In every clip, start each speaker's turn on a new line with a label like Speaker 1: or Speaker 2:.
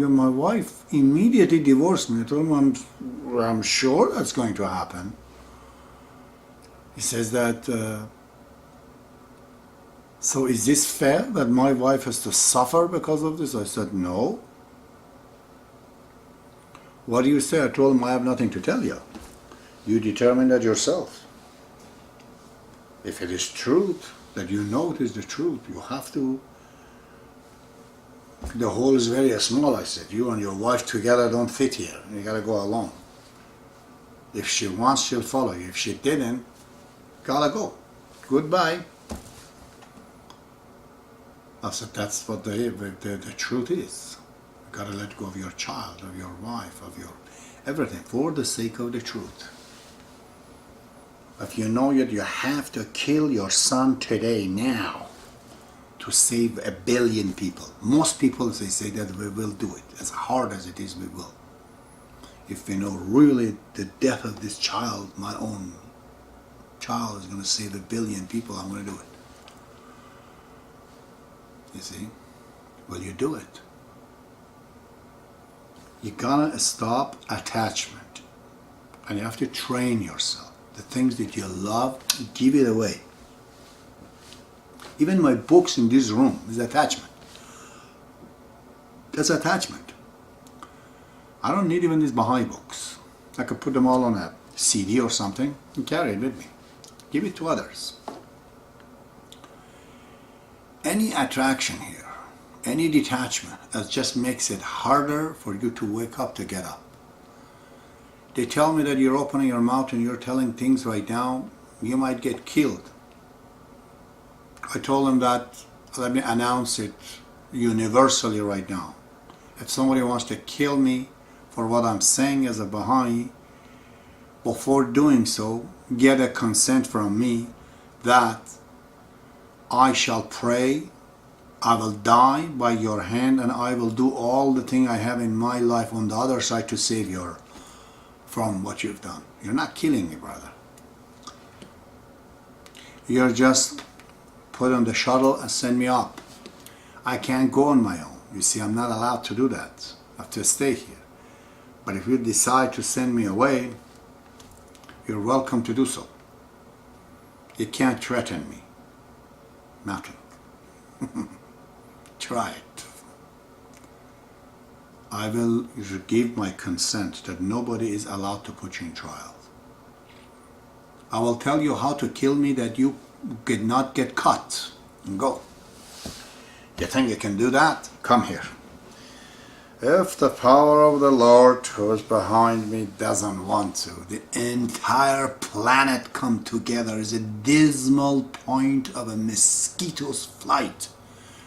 Speaker 1: My wife immediately divorced me. I told him, I'm sure that's going to happen. He says that, so is this fair that my wife has to suffer because of this? I said, no. What do you say? I told him, I have nothing to tell you. You determine that yourself. If it is truth, that you know it is the truth, you have to. The hole is very small, I said. You and your wife together don't fit here. You gotta go alone. If she wants, she'll follow you. If she didn't, gotta go. Goodbye. I said, that's what the truth is. You gotta let go of your child, of your wife, of your everything, for the sake of the truth. If you know that you have to kill your son today, now, to save 1 billion people. Most people, they say that we will do it. As hard as it is, we will. If we know really the death of this child, my own child is going to save 1 billion people, I'm going to do it. You see? Will you do it? You gotta stop attachment. And you have to train yourself. The things that you love, give it away. Even my books in this room is attachment. That's attachment. I don't need even these Baha'i books. I could put them all on a CD or something and carry it with me. Give it to others. Any attraction here, any detachment, it just makes it harder for you to wake up, to get up. They tell me that you're opening your mouth and you're telling things right now, you might get killed. I told them that, let me announce it universally right now. If somebody wants to kill me for what I'm saying as a Baha'i, before doing so, get a consent from me that I shall pray, I will die by your hand, and I will do all the thing I have in my life on the other side to save you from what you've done. You're not killing me, brother. You're just put on the shuttle and send me up. I can't go on my own. You see, I'm not allowed to do that. I have to stay here. But if you decide to send me away, you're welcome to do so. You can't threaten me. Nothing. Try it. I will give my consent that nobody is allowed to put you in trial. I will tell you how to kill me that you could not get caught and go. You think you can do that? Come here. If the power of the Lord who is behind me doesn't want to, the entire planet come together is a dismal point of a mosquito's flight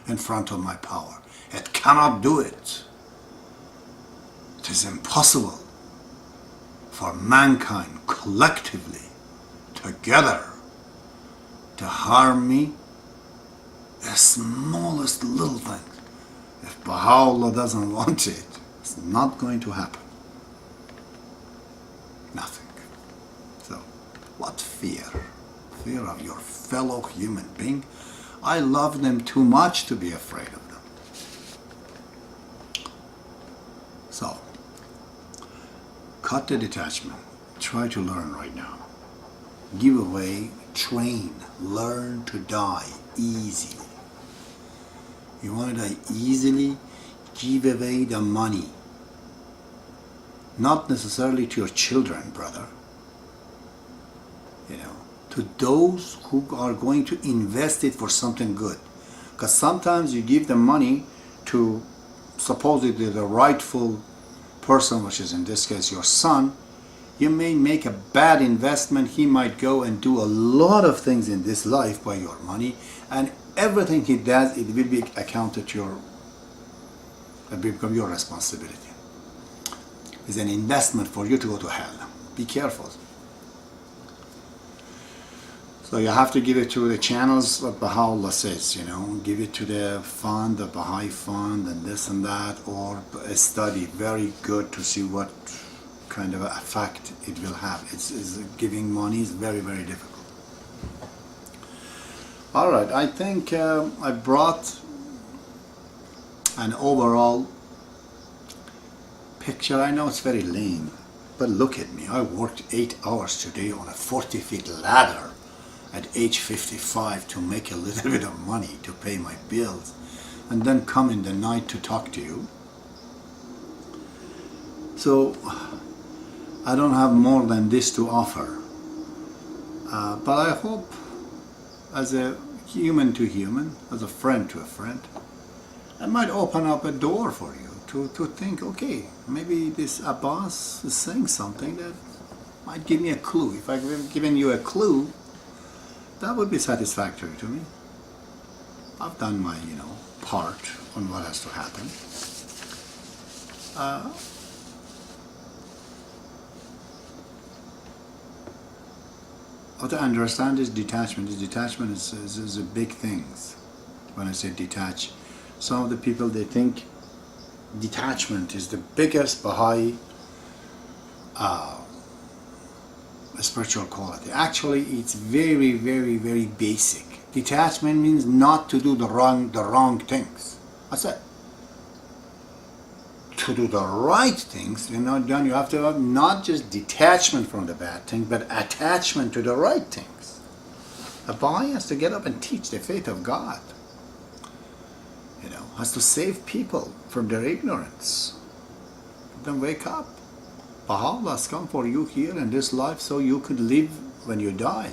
Speaker 1: in front of my power. It cannot do it. It is impossible for mankind collectively, together, to harm me, the smallest little thing. If Baha'u'llah doesn't want it, it's not going to happen. Nothing. So, what fear? Fear of your fellow human being? I love them too much to be afraid of them. So, cut the detachment. Try to learn right now. Give away, train, learn to die easily. You want to die easily? Give away the money. Not necessarily to your children, brother. You know, to those who are going to invest it for something good. Because sometimes you give the money to supposedly the rightful person, which is in this case your son. You may make a bad investment. He might go and do a lot of things in this life by your money, and everything he does, it will be accounted to your, it will become your responsibility. It's an investment for you to go to hell. Be careful. So you have to give it to the channels, what Baha'u'llah says, you know, give it to the fund, the Baha'i fund, and this and that, or a study, very good to see what kind of effect it will have. It's giving money is very, very difficult. Alright, I think I brought an overall picture, I know it's very lame, but look at me. I worked 8 hours today on a 40-feet ladder at age 55 to make a little bit of money to pay my bills, and then come in the night to talk to you. So I don't have more than this to offer, but I hope, as a human to human, as a friend to a friend, I might open up a door for you to think, okay, maybe this Abbas is saying something that might give me a clue. If I've given you a clue, that would be satisfactory to me. I've done my, part on what has to happen. What to understand is detachment. Detachment is a big thing. When I say detach, some of the people, they think detachment is the biggest Baha'i spiritual quality. Actually, it's very, very, very basic. Detachment means not to do the wrong things. That's it. To do the right things, then you have to have not just detachment from the bad thing, but attachment to the right things. A Baha'i has to get up and teach the faith of God. Has to save people from their ignorance. Then wake up. Baha'u'llah has come for you here in this life so you could live when you die.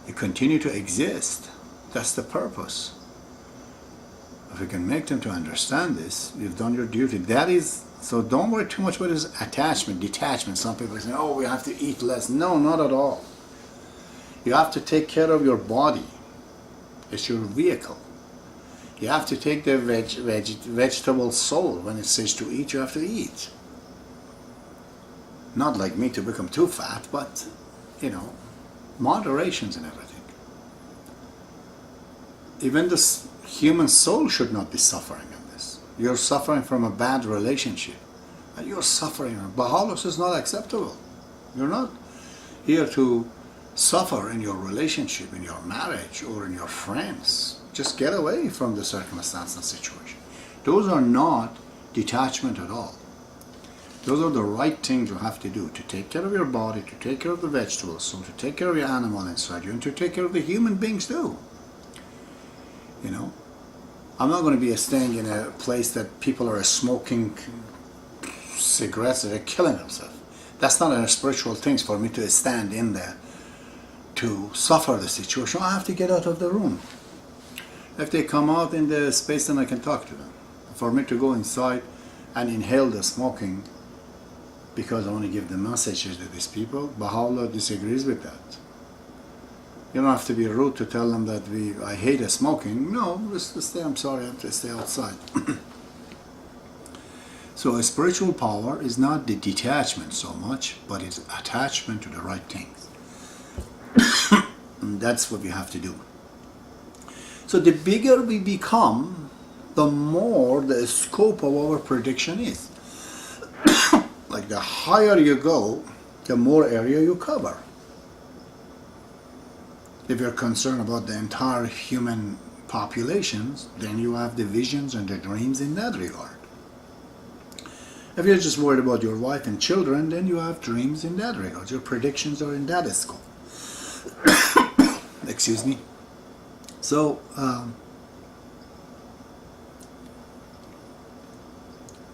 Speaker 1: You continue to exist. That's the purpose. If you can make them to understand this, you've done your duty. That is, so don't worry too much about this attachment, detachment. Some people say, oh, we have to eat less. No, not at all. You have to take care of your body. It's your vehicle. You have to take the vegetable soul. When it says to eat, you have to eat. Not like me to become too fat, but, moderations and everything. Even the human soul should not be suffering in this. You're suffering from a bad relationship. And you're suffering. Baha'u'llah is not acceptable. You're not here to suffer in your relationship, in your marriage, or in your friends. Just get away from the circumstance and situation. Those are not detachment at all. Those are the right things you have to do to take care of your body, to take care of the vegetables, so to take care of your animal inside you, and to take care of the human beings too. I'm not going to be staying in a place that people are smoking cigarettes and they're killing themselves. That's not a spiritual thing for me to stand in there to suffer the situation. I have to get out of the room. If they come out in the space, then I can talk to them. For me to go inside and inhale the smoking because I want to give the messages to these people, Baha'u'llah disagrees with that. You don't have to be rude to tell them that I hate smoking. No, just stay, I'm sorry, I have to stay outside. So a spiritual power is not the detachment so much, but it's attachment to the right things. And that's what we have to do. So the bigger we become, the more the scope of our prediction is. Like the higher you go, the more area you cover. If you're concerned about the entire human populations, then you have the visions and the dreams in that regard. If you're just worried about your wife and children, then you have dreams in that regard. Your predictions are in that scope. Excuse me. So,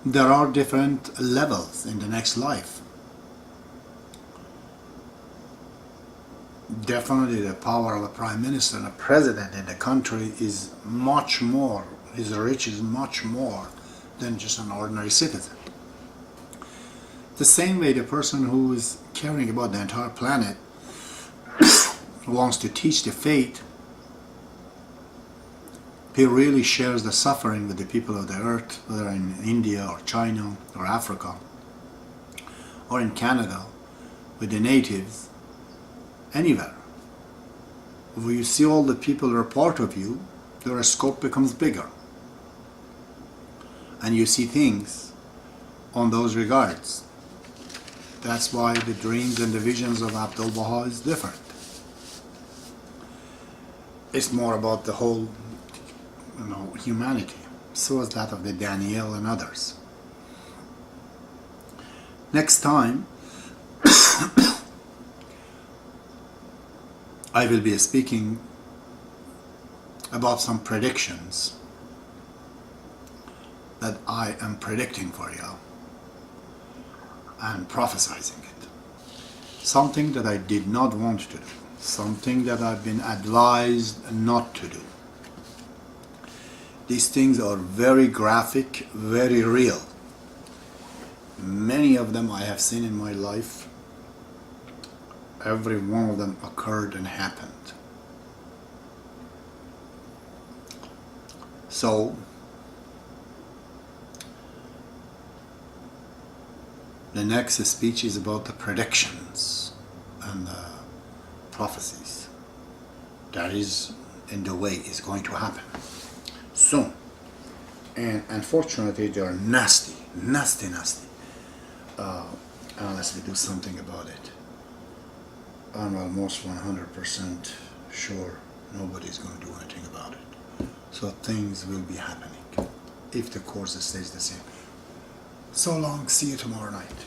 Speaker 1: there are different levels in the next life. Definitely the power of a prime minister and a president in the country is much more, his reach is much more than just an ordinary citizen. The same way the person who is caring about the entire planet wants to teach the faith, he really shares the suffering with the people of the earth, whether in India or China or Africa or in Canada, with the natives, anywhere. When you see all the people who are part of you, your scope becomes bigger. And you see things on those regards. That's why the dreams and the visions of Abdul-Baha is different. It's more about the whole, humanity. So is that of the Daniel and others. Next time, I will be speaking about some predictions that I am predicting for you and prophesizing it. Something that I did not want to do. Something that I've been advised not to do. These things are very graphic, very real. Many of them I have seen in my life. Every one of them occurred and happened. So, the next speech is about the predictions and the prophecies that is in the way is going to happen soon. And unfortunately, they are nasty. Unless we do something about it. I'm almost 100% sure nobody's going to do anything about it. So things will be happening if the course stays the same. So long, see you tomorrow night.